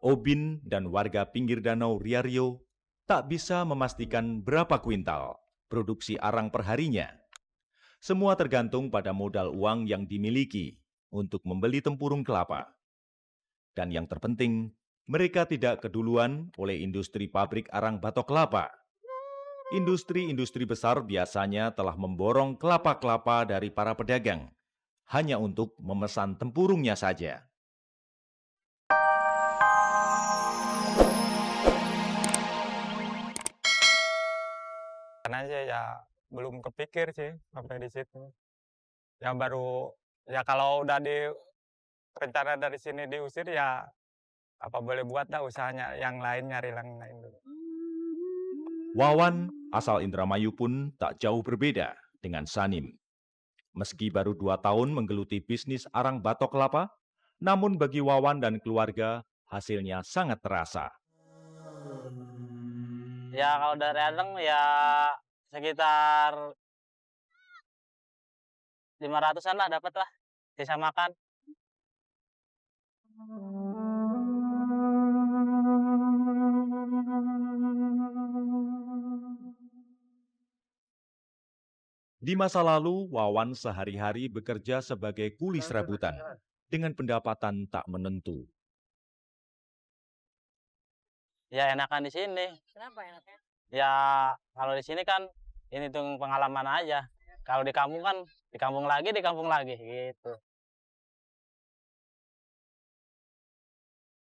Obin dan warga pinggir danau Riario tak bisa memastikan berapa kuintal produksi arang perharinya. Semua tergantung pada modal uang yang dimiliki untuk membeli tempurung kelapa. Dan yang terpenting, mereka tidak keduluan oleh industri pabrik arang batok kelapa. Industri-industri besar biasanya telah memborong kelapa-kelapa dari para pedagang hanya untuk memesan tempurungnya saja. Karena aja ya belum kepikir sih sampai di situ. Ya baru ya kalau udah rencana dari sini diusir ya apa boleh buat dah usahanya yang lain, nyari yang lain dulu. Wawan, asal Indramayu pun tak jauh berbeda dengan Sanim. Meski baru 2 tahun menggeluti bisnis arang batok kelapa, namun bagi Wawan dan keluarga, hasilnya sangat terasa. Ya kalau dari Adeng ya sekitar 500-an lah dapat lah, sisa makan. Di masa lalu, Wawan sehari-hari bekerja sebagai kuli serabutan dengan pendapatan tak menentu. Ya enakan di sini. Kenapa enaknya? Ya kalau di sini kan ini tuh pengalaman aja. Kalau di kampung kan di kampung lagi gitu.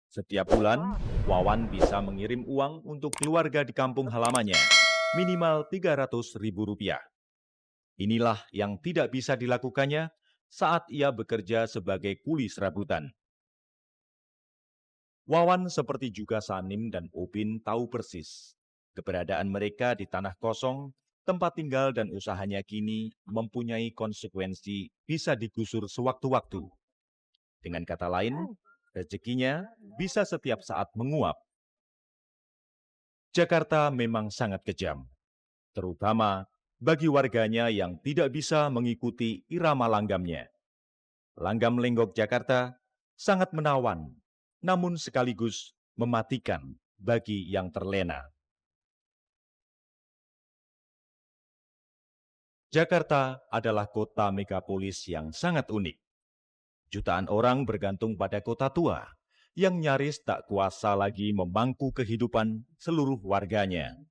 Setiap bulan, Wawan bisa mengirim uang untuk keluarga di kampung halamannya, minimal Rp300.000. Inilah yang tidak bisa dilakukannya saat ia bekerja sebagai kuli serabutan. Wawan seperti juga Sanim dan Obin tahu persis keberadaan mereka di tanah kosong, tempat tinggal dan usahanya kini mempunyai konsekuensi bisa digusur sewaktu-waktu. Dengan kata lain, rezekinya bisa setiap saat menguap. Jakarta memang sangat kejam, terutama bagi warganya yang tidak bisa mengikuti irama langgamnya. Langgam Lenggok Jakarta sangat menawan, namun sekaligus mematikan bagi yang terlena. Jakarta adalah kota megapolis yang sangat unik. Jutaan orang bergantung pada kota tua yang nyaris tak kuasa lagi memangku kehidupan seluruh warganya.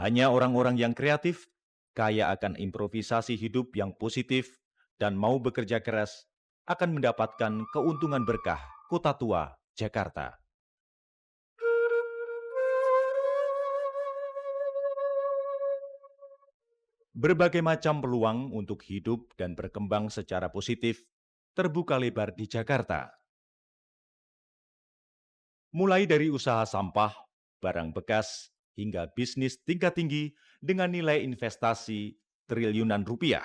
Hanya orang-orang yang kreatif, kaya akan improvisasi hidup yang positif, dan mau bekerja keras akan mendapatkan keuntungan berkah kota tua Jakarta. Berbagai macam peluang untuk hidup dan berkembang secara positif terbuka lebar di Jakarta. Mulai dari usaha sampah, barang bekas, hingga bisnis tingkat tinggi dengan nilai investasi triliunan rupiah.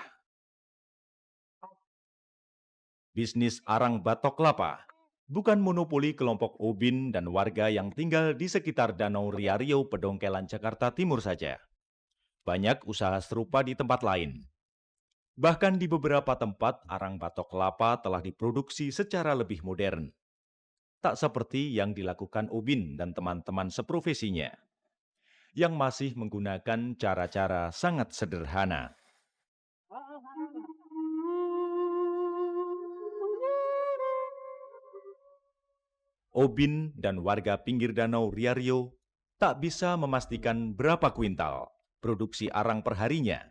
Bisnis arang batok kelapa bukan monopoli kelompok Obin dan warga yang tinggal di sekitar Danau Riario, Pedongkelan, Jakarta Timur saja. Banyak usaha serupa di tempat lain. Bahkan di beberapa tempat, arang batok kelapa telah diproduksi secara lebih modern. Tak seperti yang dilakukan Obin dan teman-teman seprofesinya, yang masih menggunakan cara-cara sangat sederhana. Obin dan warga pinggir danau Riario tak bisa memastikan berapa kuintal produksi arang perharinya.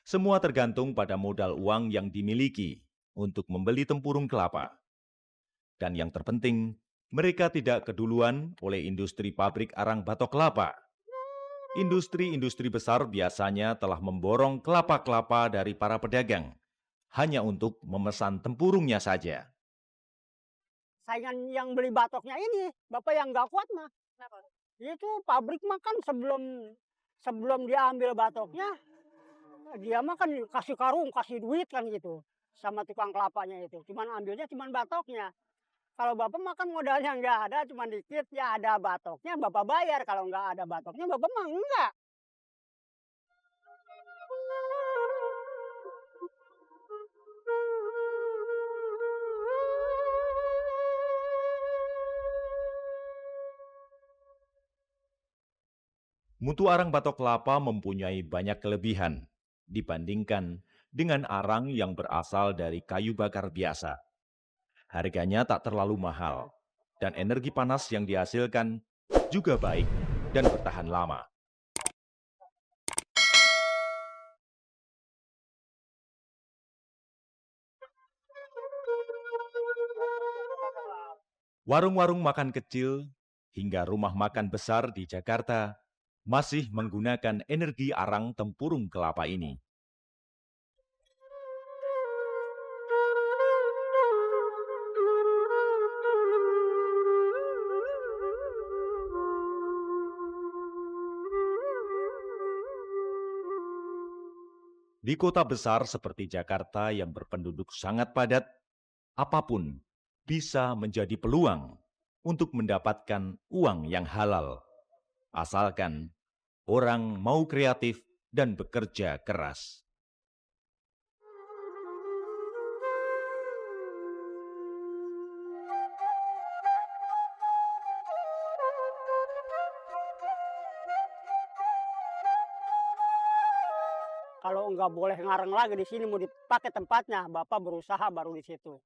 Semua tergantung pada modal uang yang dimiliki untuk membeli tempurung kelapa. Dan yang terpenting, mereka tidak keduluan oleh industri pabrik arang batok kelapa. Industri-industri besar biasanya telah memborong kelapa-kelapa dari para pedagang hanya untuk memesan tempurungnya saja. Saingan yang beli batoknya ini, Bapak yang nggak kuat mah. Kenapa? Itu pabrik mah kan sebelum dia ambil batoknya, dia mah kan kasih karung, kasih duit kan gitu. Sama tukang kelapanya itu. Cuman ambilnya cuman batoknya. Kalau Bapak mah kan modalnya nggak ada, cuma dikit. Ya ada batoknya, Bapak bayar. Kalau nggak ada batoknya, Bapak mah enggak. Mutu arang batok kelapa mempunyai banyak kelebihan dibandingkan dengan arang yang berasal dari kayu bakar biasa. Harganya tak terlalu mahal, dan energi panas yang dihasilkan juga baik dan bertahan lama. Warung-warung makan kecil hingga rumah makan besar di Jakarta masih menggunakan energi arang tempurung kelapa ini. Di kota besar seperti Jakarta yang berpenduduk sangat padat, apapun bisa menjadi peluang untuk mendapatkan uang yang halal. Asalkan orang mau kreatif dan bekerja keras. Kalau nggak boleh ngarang lagi di sini mau dipakai tempatnya, Bapak berusaha baru di situ.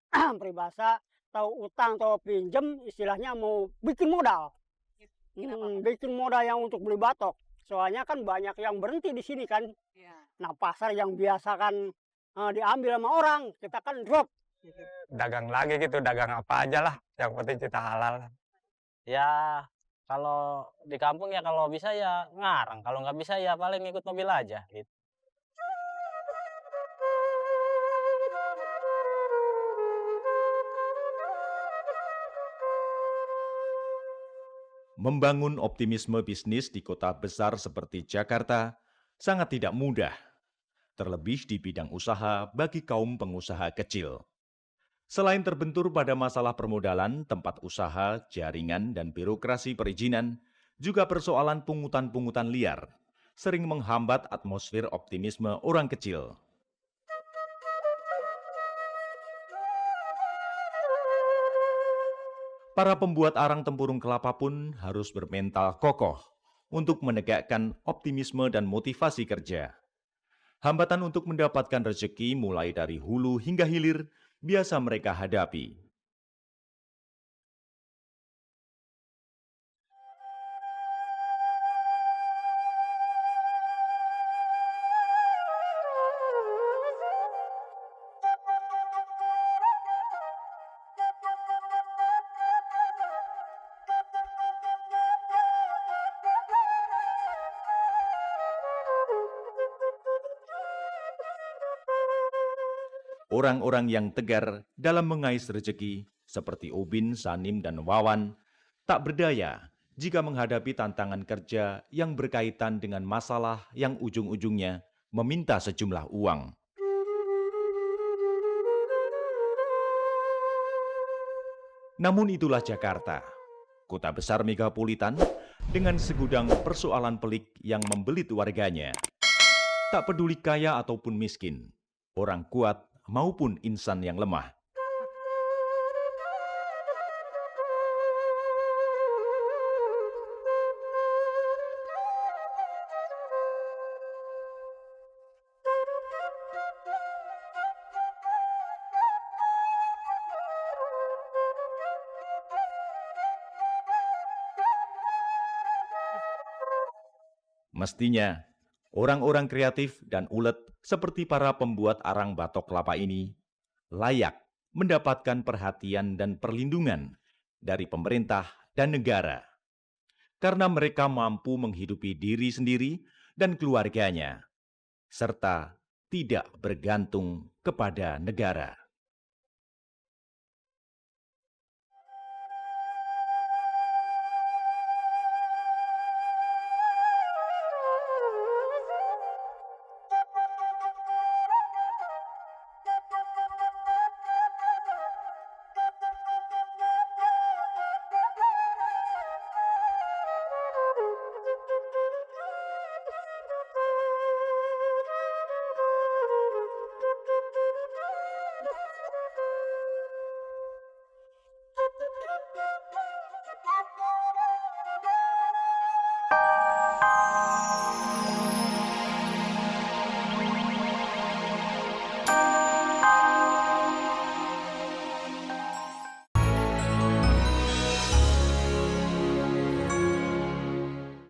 Peribahasa tahu utang atau pinjem istilahnya mau bikin modal. Bikin modal yang untuk beli batok. Soalnya kan banyak yang berhenti di sini kan. Nah pasar yang biasa kan diambil sama orang, kita kan drop. Dagang lagi gitu, dagang apa aja lah. Yang penting kita halal. Ya kalau di kampung ya kalau bisa ya ngarang, kalau nggak bisa ya paling ikut mobil aja gitu. Membangun optimisme bisnis di kota besar seperti Jakarta sangat tidak mudah, terlebih di bidang usaha bagi kaum pengusaha kecil. Selain terbentur pada masalah permodalan, tempat usaha, jaringan, dan birokrasi perizinan, juga persoalan pungutan-pungutan liar sering menghambat atmosfer optimisme orang kecil. Para pembuat arang tempurung kelapa pun harus bermental kokoh untuk menegakkan optimisme dan motivasi kerja. Hambatan untuk mendapatkan rezeki mulai dari hulu hingga hilir biasa mereka hadapi. Orang-orang yang tegar dalam mengais rezeki seperti Ubin, Sanim, dan Wawan tak berdaya jika menghadapi tantangan kerja yang berkaitan dengan masalah yang ujung-ujungnya meminta sejumlah uang. Namun itulah Jakarta, kota besar megapolitan dengan segudang persoalan pelik yang membelit warganya. Tak peduli kaya ataupun miskin, orang kuat maupun insan yang lemah. Mestinya, orang-orang kreatif dan ulet seperti para pembuat arang batok kelapa ini layak mendapatkan perhatian dan perlindungan dari pemerintah dan negara. Karena mereka mampu menghidupi diri sendiri dan keluarganya, serta tidak bergantung kepada negara.